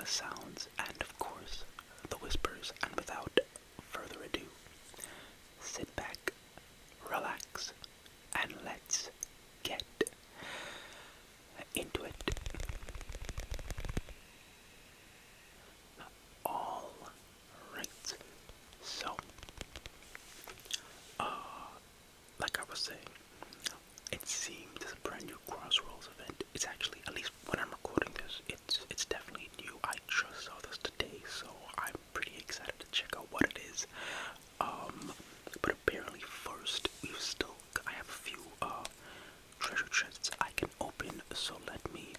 sounds and, of course, the whispers. And without further ado, sit back, relax, and let's get into it. All right. So, like I was saying, it seemed this brand new Crossworlds event. It's actually, at least when I'm recording this, it's definitely new. I just saw this today, so I'm pretty excited to check out what it is. But apparently first, I have a few treasure chests I can open, so let me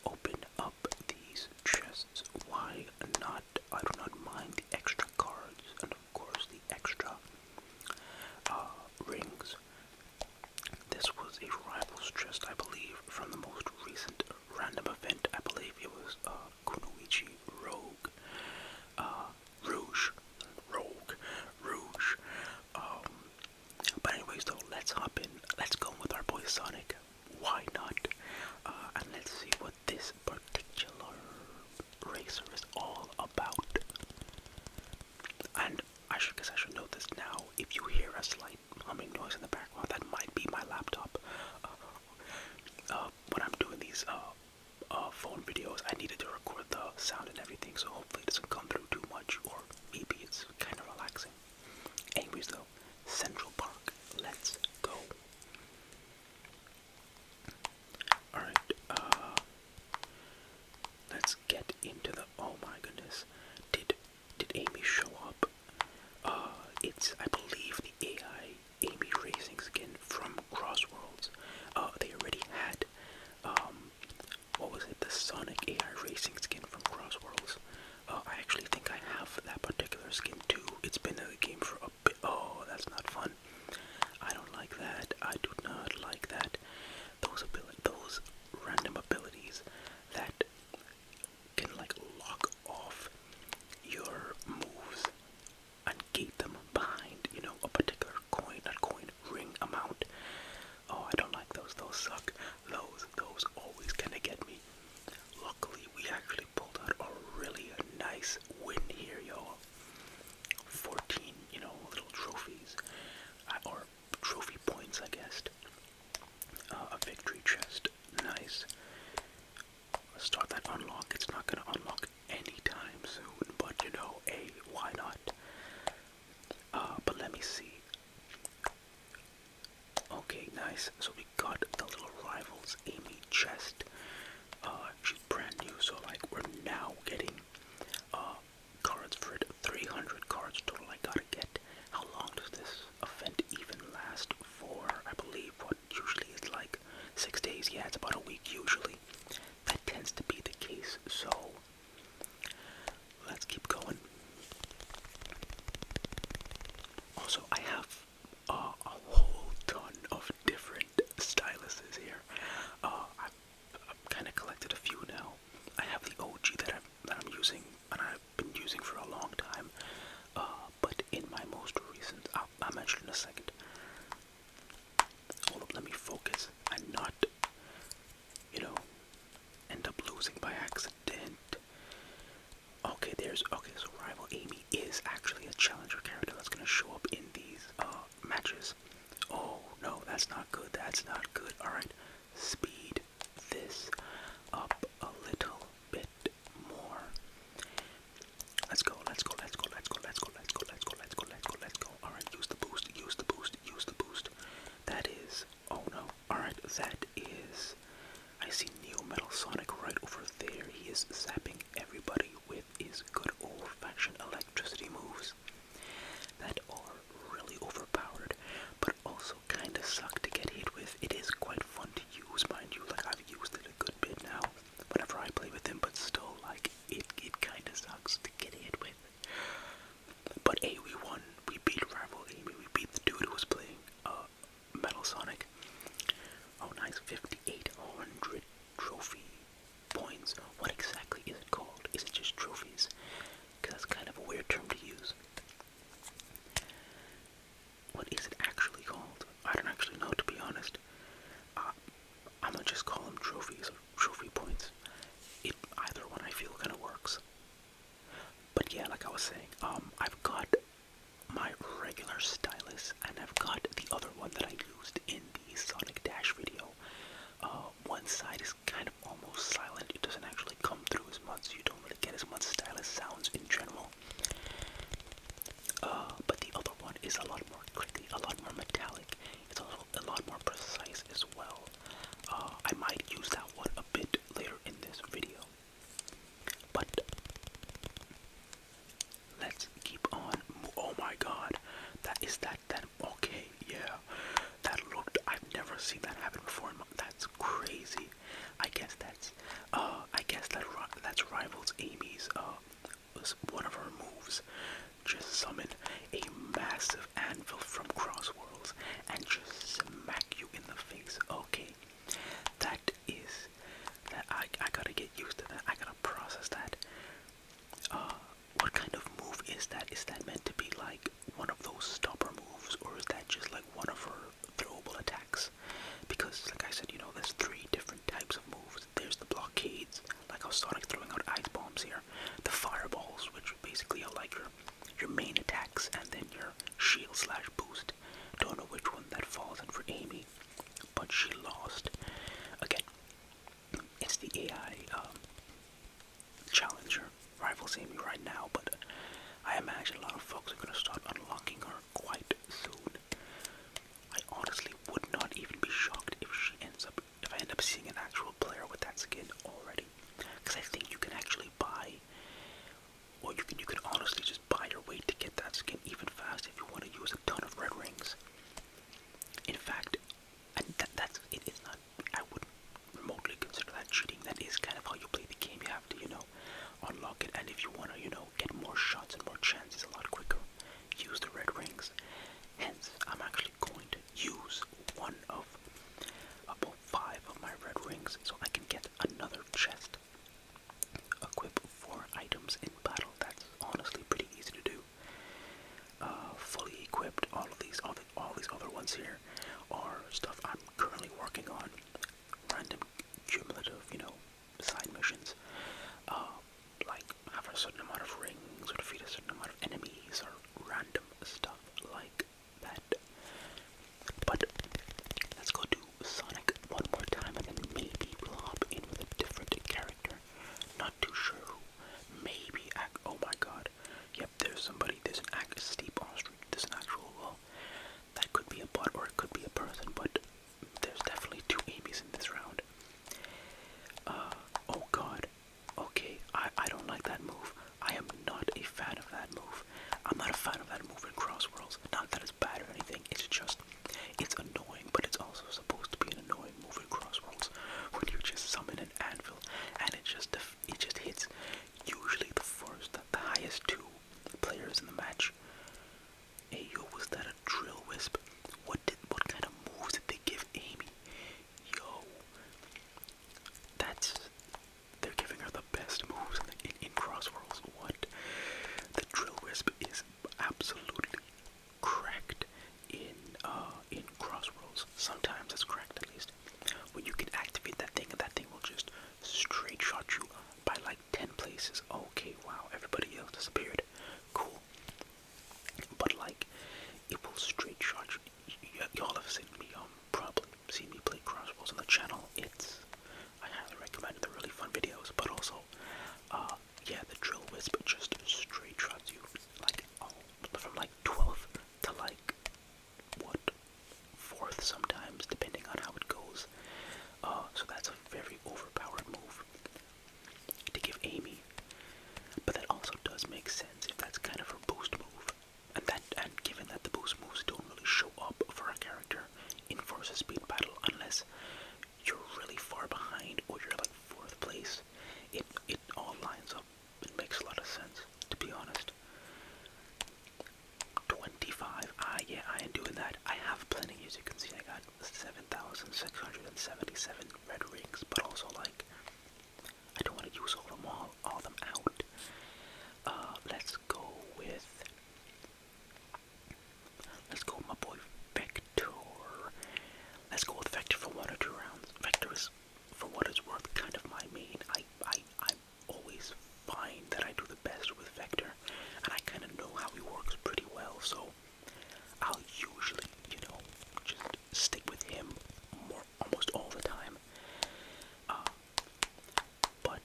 open up these chests. Why not? I do not mind the extra cards, and of course the extra rings. This was a rivals chest, I believe, from the most recent random event. I believe it was Kunoichi Rogue. Rouge. Rogue. Rouge. But anyways though, let's hop in. Let's go with our boy Sonic. Why not? And let's see what this particular racer is all about. And I should note this now. If you hear a slight humming noise in the background, that might be my laptop. When I'm doing these phone videos, I needed to record the sound and everything, so hopefully it doesn't come through too much, or maybe it's kind of relaxing. Anyways though, Central Park, let's go. Alright, let's get into the, oh my goodness, did Amy show up? It's, I believe, the AI Amy Racing skin from Crossworlds. They already had, what was it, the Sonic AI Racing skin from Crossworlds. I actually think I have that particular skin too. It's been in the game for a bit. Oh, that's not fun. I don't like that. I do not like that. Those random abilities that can like lock off your moves and gate them behind, you know, a particular coin, not coin, ring amount. Oh, I don't like those. Those suck. Those always kinda get me. Luckily, we actually pulled out a really nice win here, y'all. 14, you know, little trophies, or trophy points, I guess. A victory chest, nice. Let's start that unlock. It's not gonna unlock anytime soon, but you know, hey, why not? But let me see. Okay, nice. So we got the little rivals Amy chest. She's brand new, so like we're now getting cards for it. 300 cards total I gotta get. How long does this event even last for? I believe what usually is like 6 days. Yeah, it's about a week usually. That tends to be the case, so let's keep going. Also, I have a whole ton of different styluses here. gotta get used to that. I gotta process that. What kind of move is that? Is that meant to be like one of those stopper moves, or is that just like one of her throwable attacks? Because, like I said, there's 3 different types of moves. There's the blockades, like how Sonic throwing out ice bombs here. The fireballs, which basically are like your main attacks, and then your shield slash boost. Don't know which one that falls in for Amy, but she lost. Again, it's the AI challenger rivals Amy right now, but I imagine a lot of folks are going to start unlocking her quite soon. I honestly would not even be shocked if I end up seeing an actual player with that skin already, because I think you can actually buy, or you can honestly just buy your way to get that skin even fast if you want to use a ton of red rings. In fact, and it's not, I wouldn't remotely consider that cheating. That is kind of how you play the game. You have to, unlock it, and if you want to, get more shots and more chances a lot quicker, use the red rings. Hence, I'm actually going to use one of about 5 of my red rings so I can get another chest. Equip 4 items in battle. That's honestly pretty easy to do. Fully equipped. All these other ones here are stuff I'm currently working on. Random cumulative, side missions. Like have a certain amount of rings or defeat a certain amount of enemies or random stuff like that. But let's go do Sonic one more time, and then maybe we'll hop in with a different character. Not too sure who. Maybe oh my god. Yep, there's an steep ostrich. There's an actual, that could be a bot or it could be a person, but there's definitely 2 Amy's in this round. Oh god. Okay, I don't like that move. I am not a fan of that move. I'm not a fan of that move in Crossworlds. Not that it's bad or anything, it's annoying, but it's also supposed to be an annoying move in Crossworlds when you just summon an anvil and it just hits usually the highest 2 players in the match. Hey yo, was that a drill wisp? What kind of moves did they give Amy? Yo, they're giving her the best moves in Crossworlds. What? The drill wisp is absolutely cracked in Crossworlds. Sometimes it's cracked, at least. When you can activate that thing, and that thing will just straight shot you by like 10 places. Okay, wow, everybody else disappeared. Cool. But like, it will straight shot you. Y'all have seen me, probably seen me play Crossworlds on the channel. I highly recommend it. They're really fun videos, but also, yeah, the drill wisp just straight shots you, like, from like 12 to like, what, 4th sometimes, depending on how it goes. So that's a very overpowered move to give Amy, but that also does make sense if that's kind of her boost move, and given that the boost moves don't really show up for a character in versus speed battle unless you're really far behind or you're like 4th place, it all lines up. It makes a lot of sense, to be honest. 25, yeah, I ain't doing that. I have plenty, as you can see. I got 7,677 red rings, but also like, I don't want to use all them out. Let's go with my boy Vector. Let's go with Vector for 1 or 2 rounds. Vector is, for what it's worth, kind of my main. I always find that I do the best with Vector, and I kind of know how he works pretty well, so I'll usually, just stick with him almost all the time. But,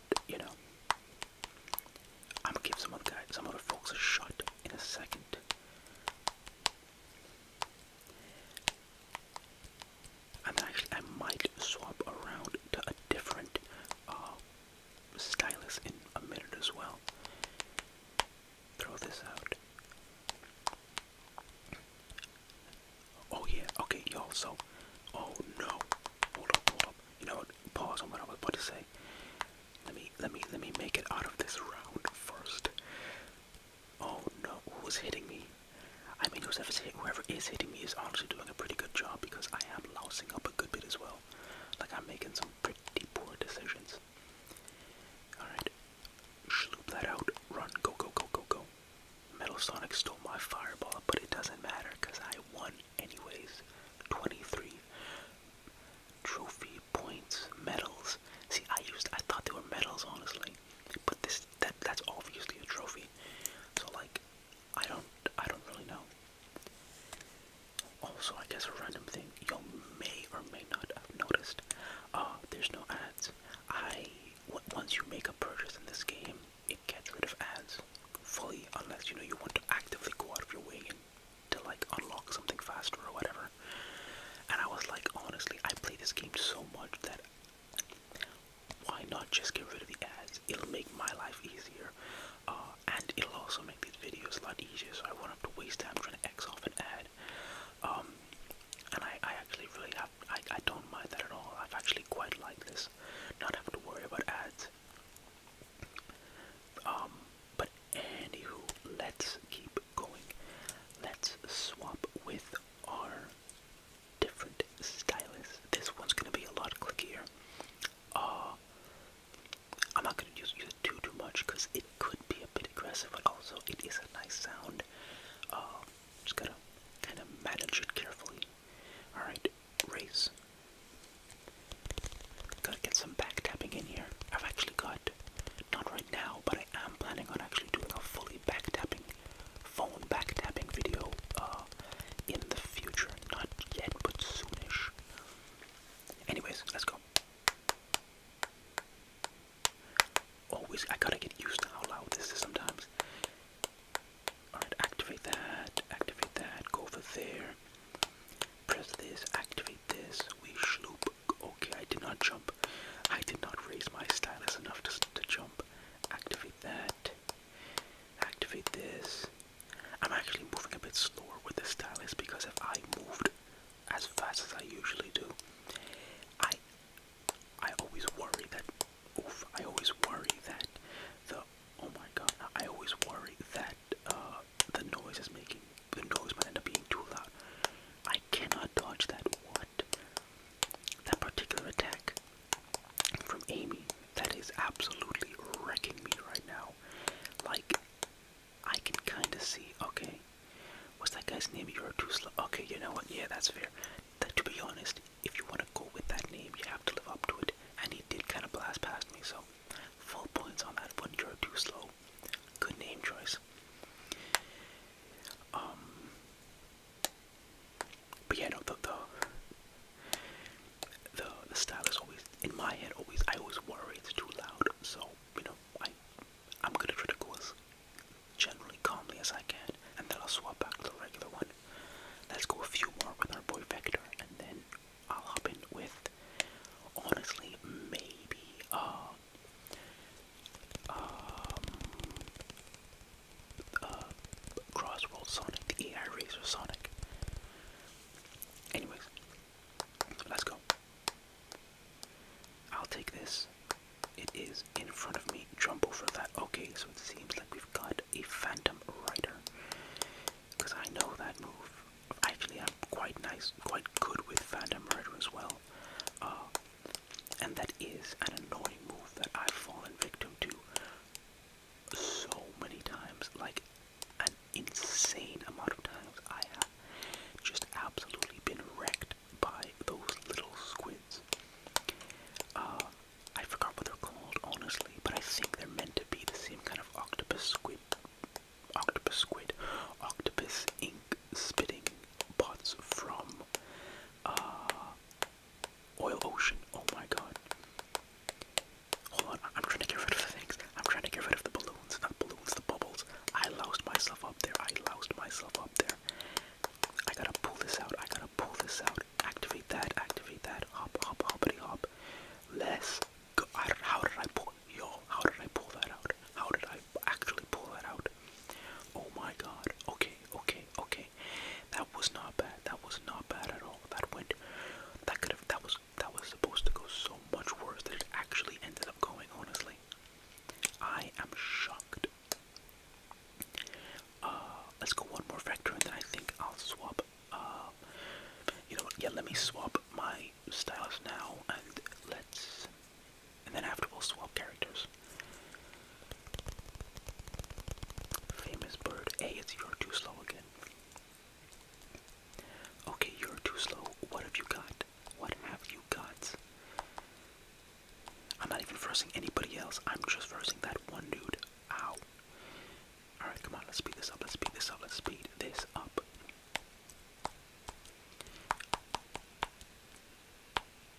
I'm gonna give some other folks a shot in a second. I might swap around to a different Stylus in a minute as well. Throw this out. Oh yeah, okay, y'all, so, oh no, hold up, you know what, pause on what I was about to say. Let me make it out of this round first. Oh no, who was hitting me? I mean, whoever is hitting me is honestly doing a pretty good job, because I am lousing up a good bit as well. Like, I'm making some pretty poor decisions. Sonic stole my fireball, but it doesn't matter because I won anyways. 23 trophy points, medals. See, I thought they were medals, honestly, but that's obviously a trophy. So like, I don't really know. Also, I guess a random thing you may or may not have noticed. There's no ads. Once you make a purchase in this game, it gets rid of ads fully, unless you want to actively go out of your way and to like unlock something faster or whatever. And I was like, honestly, I play this game so much that why not just get rid of the ads? It'll make my life easier, and it'll also make these videos a lot easier, so I won't have to waste time trying to X off an ad. And I actually really I don't mind that at all. I've actually quite liked this, not having to worry about ads. But anywho, let's keep going. Let's swap with our different stylus. This one's gonna be a lot clickier. I'm not gonna use it too much because it could be a bit aggressive, but also it is a nice sound. Just gotta kind of manage it carefully. Alright, race. Gotta get some back tapping in here. I've actually got, not right now, but I am planning on actually doing a fully back tapping, phone back tapping video in the future. Not yet, but soonish. Anyways, let's go. Always, I gotta get used to how loud this is sometimes. Alright, activate that, go over there. Press this, activate this, we shloop. Okay, I did not jump. I did not raise my stylus enough to jump. Activate that. Activate this. I'm actually moving a bit slower with the stylus because if I moved as fast as I usually do, I always worry that, I always worry that oh my god, I always worry that the noise might end up being too loud. I cannot dodge that. What? That particular attack from Amy, that is I'm just versing that one dude. Ow. Alright, come on, let's speed this up, let's speed this up, let's speed this up.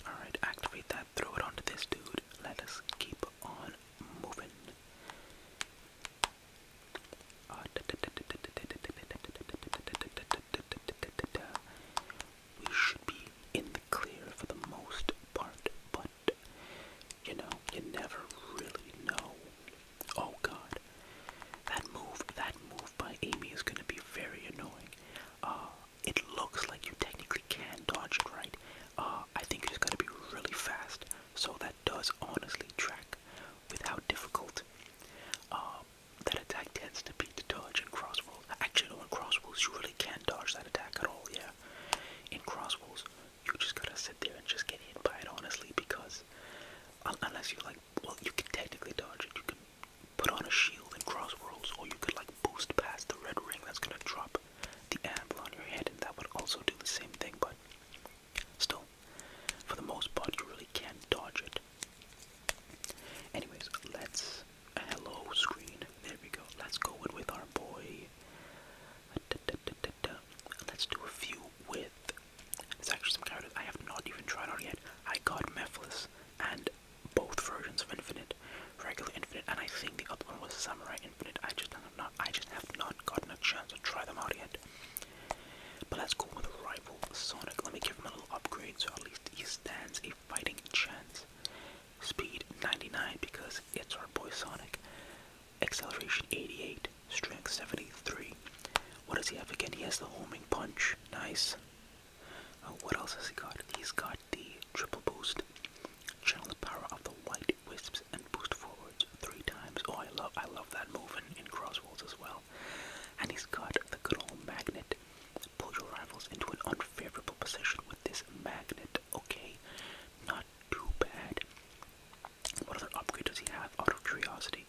Alright, activate that, throw it onto this dude. Let us keep on moving. We should be in the clear for the most part, but you know, you never really know. Oh god, that move by Amy is gonna be very annoying. It looks like you technically can dodge it, right? I think you just gotta be really fast, so that does honestly track with how difficult that attack tends to be to dodge in Crossworlds. Actually, no, in Crossworlds you really can't dodge that attack at all, yeah. In Crossworlds, you just gotta sit there and just get hit by it, honestly, because unless you like, well, you can technically dodge it. You can put on a shield in Crossworlds, or you could like boost past the red ring that's gonna drop the amble on your head, and that would also do the same thing, but still, for the most part, you really can't dodge it. Anyways, let's, hello screen, there we go, let's go in with our boy. Let's do a few with, there's actually some characters I have not even tried out yet. I got Mephiles and both versions of Infinite, regular Infinite, and I think the other one was Samurai Infinite. I just have not gotten a chance to try them out yet. But let's go with Rival Sonic. Let me give him a little upgrade so at least he stands a fighting chance. Speed 99 because it's our boy Sonic. Acceleration 88. Strength 73. What does he have again? He has the homing punch. Nice. What else has he got? He's got the triple boost. Channel the power of the white wisps and boost forwards 3 times. Oh, I love that move in Crossworlds as well. And he's got the good old magnet. Pull your rivals into an unfavorable position with this magnet. Okay, not too bad. What other upgrade does he have out of curiosity?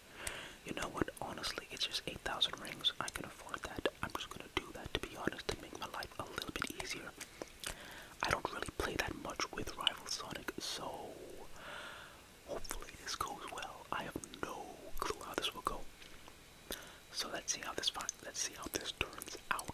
You know what, honestly, it's just 8,000 rings. I can afford that. I'm just gonna do that, to be honest, to make my life a little bit easier. I don't really play that much with Rival Sonic, so hopefully this goes well. I have no clue how this will go. So let's see how this turns out.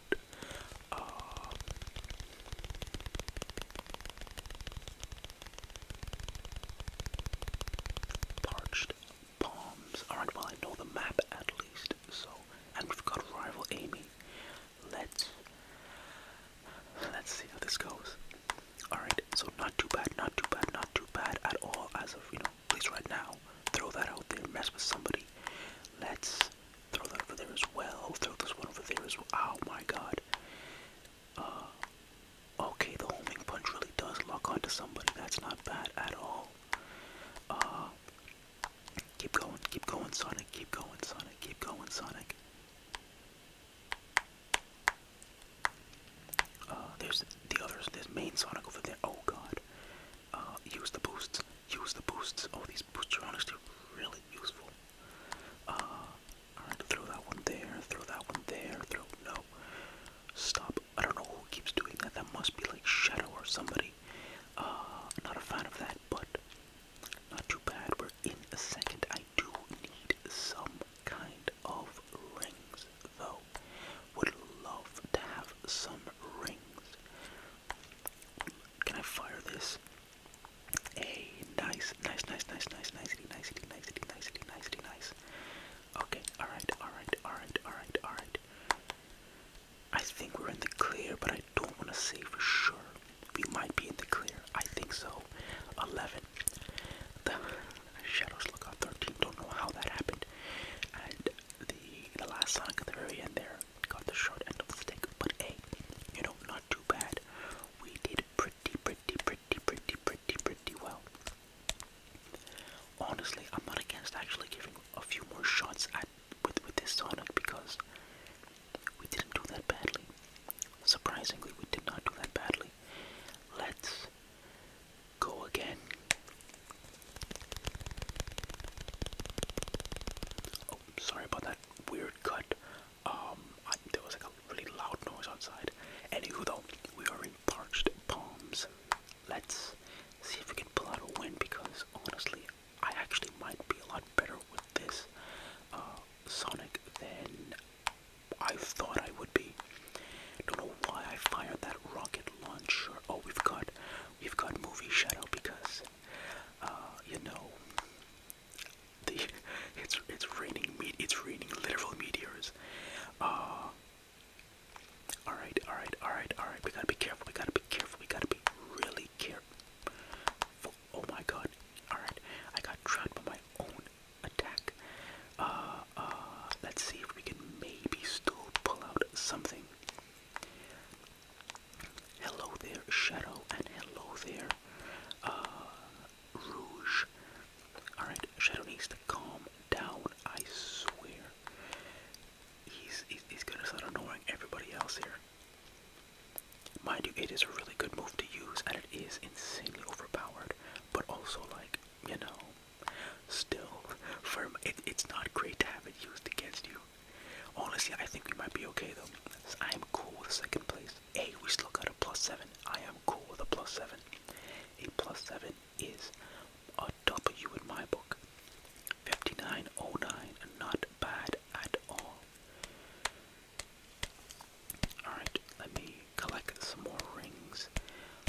Parched palms. Alright, well, I know the map at least, so, and we've got Rival Amy. Let's see how this goes. Alright, so not too bad, not too bad, not too bad at all as of, at least right now. Throw that out there, mess with somebody. Let's throw that over there as well. Throw this one over there as well. Oh my god. Okay, the homing punch really does lock onto somebody. That's not bad at all. Keep going, Sonic. Keep going, Sonic. Keep going, Sonic. There's the others. There's main Sonic over there. Oh god. Use the boosts. Use the boosts. Oh, these boosts are honestly really useful. Alright, throw that one there. Throw that one there. No. Stop. I don't know who keeps doing that. That must be like Shadow or somebody. Not a fan of that, but not too bad. We're in a second. I do need some kind of rings, though. Would love to have some rings. Can I fire this? Hey, nice. Okay, alright. I think we're in the clear, but I don't want to say for sure. We might be in the clear. I think so. 11. The Shadows look out 13. Don't know how that happened. And the last Sonic at the very end there got the short end of the stick. But hey, not too bad. We did pretty well. Honestly, I'm not against actually giving a few more shots with this Sonic because we didn't do that badly. Surprisingly, we did not do that badly. Let's go again. Oh, sorry about that weird cut. There was like a really loud noise outside. Anywho though, we are in Parched Palms. Let's see if we can pull out a win because honestly, I actually might be a lot better calm down, I swear. He's gonna start annoying everybody else here. Mind you, it is a really good move to use, and it is insanely overpowered, but also, like, you know, still, it's not great to have it used against you. Honestly, I think we might be okay, though. I am cool with second place. Hey, we still got a +7. I am cool with a +7. A +7 is a W in my book. 5909, not bad at all. Alright, let me collect some more rings.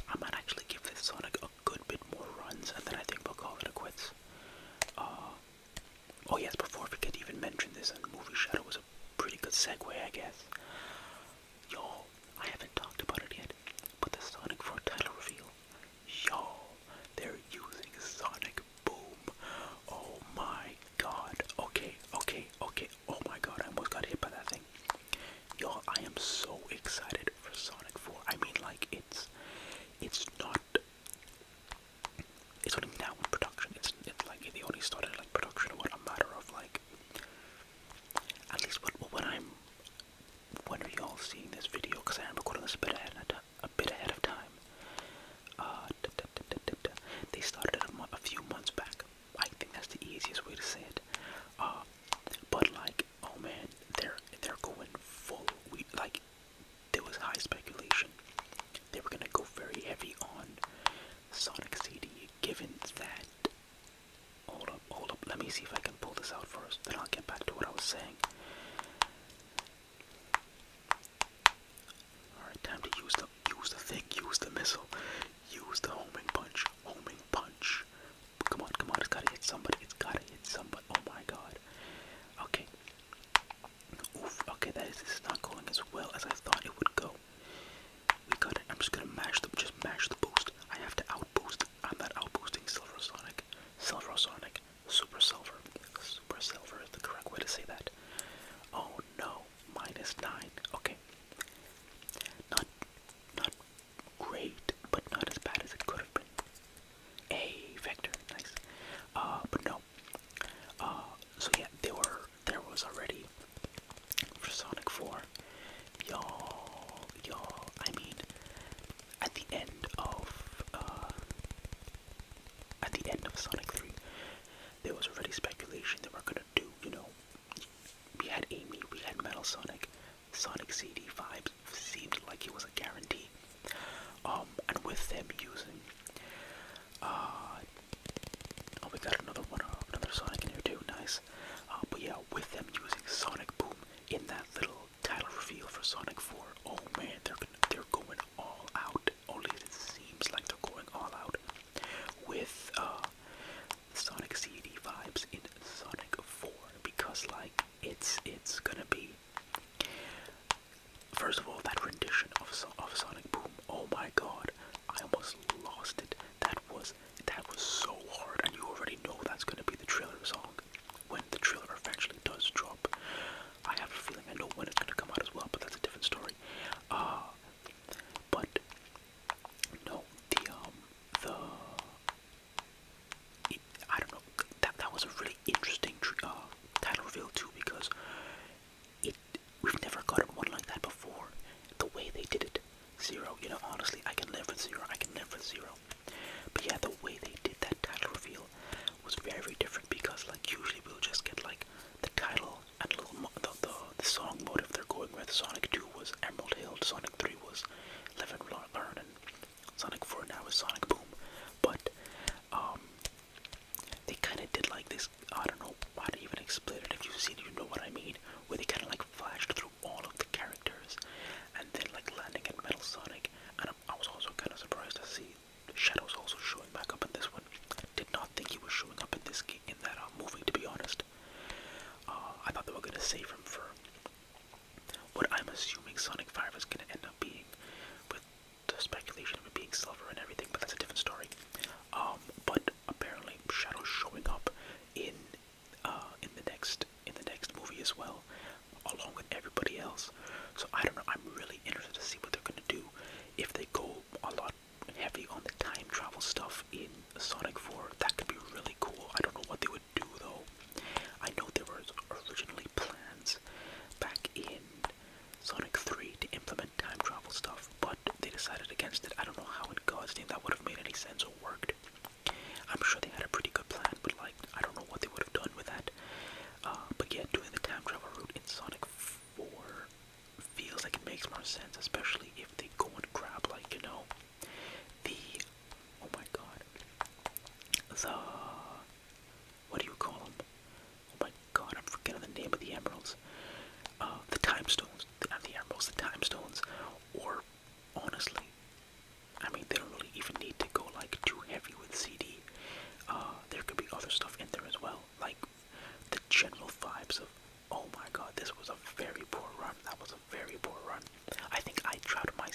I might actually give this Sonic a good bit more runs, and then I think we'll call it a quits. Oh yes, before I forget to even mention this, and Movie Shadow was a pretty good segue, I guess. Y'all, I haven't talked about it yet, but the Sonic 4 title reveal. Y'all, they're using Sonic Boom. Oh my god. Okay. Oh my god, I almost got hit by that thing. Y'all, I am so excited for Sonic 4. I mean, like, it's not, it's only now in production. It's like, they only started, like, production, what, a matter of, like, at least when are y'all seeing this video? Because I am recording this a bit ahead of time. They started it a few months back. I think that's the easiest way to say it. But like, oh man, they're going full. There was high speculation they were gonna go very heavy on Sonic CD. Given that, hold up. Let me see if I can pull this out first. Then I'll get back to what I was saying. Alright, time to use the thing, use the missile, use the homing punch. Come on, it's gotta hit somebody, oh my god. Okay. Oof, okay, this is not going as well as I thought it would go. We got it, I'm just gonna mash the boost. I have to outboost, I'm not outboosting Silver Sonic, Super Silver is the correct way to say that. Oh no, -9, okay. Not great, but not as bad as it could have been. Hey, Vector, nice. But no. So yeah, there was already for Sonic 4. Y'all, I mean, at the end of Sonic 3, there was already speculation that we're gonna do, you know, we had Amy, we had Metal Sonic, Sonic CD vibes seemed like it was a guarantee. And with them using, oh, we got another Sonic in here too, nice. But yeah, with them using Sonic Boom in that little title reveal for Sonic 4, oh man, they're going all out. Only it seems like they're going all out with Sonic CD vibes in Sonic 4, because like it's gonna be, first of all, that rendition of Sonic Boom. Oh my god, I almost lost it. That was so hard, and you already know that's gonna be the trailer song when the trailer eventually does drop. I have a feeling I know when it's gonna come out as well, but that's a different story. But no, I don't know. That was a really interesting title reveal too, because we've never gotten one like that before. The way they did it, Zero. You know, honestly, I can live with Zero. But yeah, the way they did that title reveal was very different, because like usually we'll just get like the title and little the song motive they're going with. Sonic 2 was Emerald Hill, Sonic 3 was Live and Learn, and Sonic 4 now is Sonic Boom. But they kind of did like this, I don't know how to even explain it. If you've seen it, you know what I mean, where they kind of like flashed through all of the characters and then like landing at Metal Sonic. And I was also kind of surprised to see Shadow's also showing back up in this one. I did not think he was showing up in that movie, to be honest. I thought they were going to save him for what I'm assuming Sonic 5 is going to end up being, with the speculation of it being Silver and everything, but that's a different story. But apparently Shadow's showing up in the next movie as well, along with everybody else. So I don't know, I'm really interested to see what they're gonna do. If they go a lot heavy on the time travel stuff in Sonic 4, that could be really cool. I don't know what they would do though.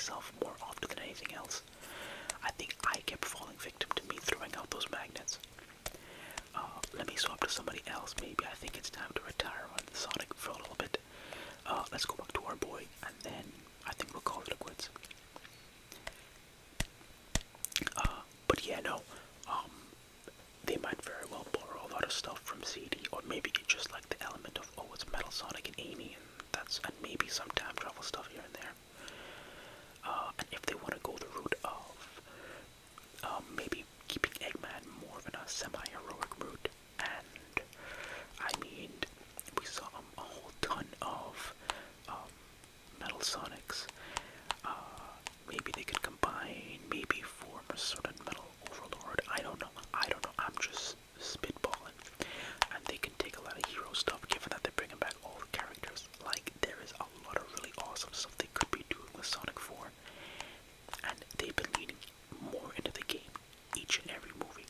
myself more often than anything else. I think I kept falling victim to me throwing out those magnets. Let me swap to somebody else. Maybe I think it's time to retire on Sonic for a little bit. Let's go back to our boy, and then I think we'll call it a quits. But yeah, no. They might very well borrow a lot of stuff from CD, or maybe it's just like the element of, oh, it's Metal Sonic and Amy, and maybe some time travel stuff here and there. And if they want to go the route of maybe keeping Eggman more of a semi-heroic route, and I mean, we saw a whole ton of Metal Sonics. Maybe they could combine, maybe form a certain Metal Overlord. I don't know. I'm just spitballing. And they can take a lot of hero stuff, given that they're bringing back all the characters. Like, there is a lot of really awesome stuff they could be doing with Sonic 4. And they've been leaning more into the game each and every movie.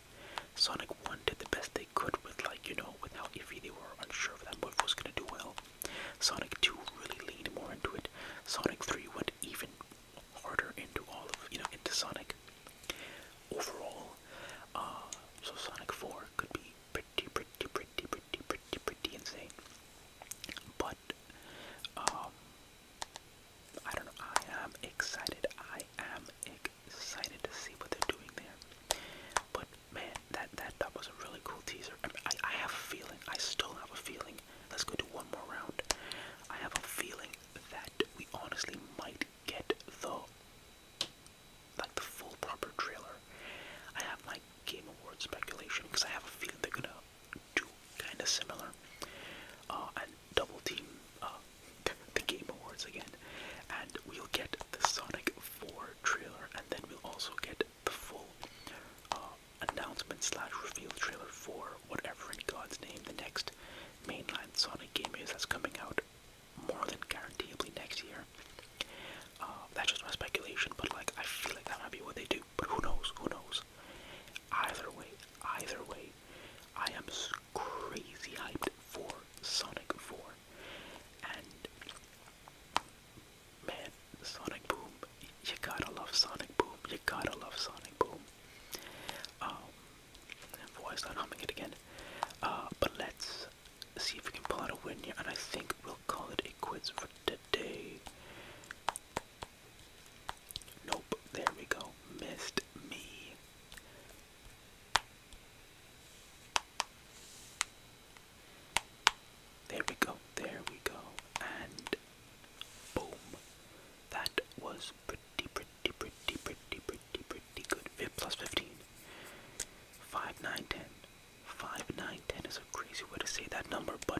Sonic 1 did the best they could with, like, with how iffy they were, unsure if that movie was going to do well. Sonic 2 really leaned more into it. Sonic 3 went even harder into all of, into Sonic. Overall, so Sonic 4 could be pretty insane. But, I don't know, I am excited to see what they're doing there. But man, that was a really cool teaser. I have a feeling, I still have a feeling, let's go do one more round. I have a feeling that we honestly might get the full proper trailer. I have my Game Awards speculation, because I have a feeling they're gonna do kind of similar, and double team the Game Awards again, and we'll get the Sonic 4 trailer, and then we'll also get the full announcement / reveal trailer for whatever in God's name the next mainline Sonic game is that's coming out more than guaranteeably next year. That's just my speculation, but like, I feel like that might be what they do, but who knows? Either way, I am crazy hyped for Sonic 4, and man, Sonic Boom, you gotta love Sonic Boom, voice not humming it again, but let's see if we can pull out a win here, and I think we'll call it a quits for today. Nope, there we go, missed me. There we go, and boom. That was pretty good. Plus 15. 5, 9, 10. 5, 9, 10 is a crazy way to say that number, but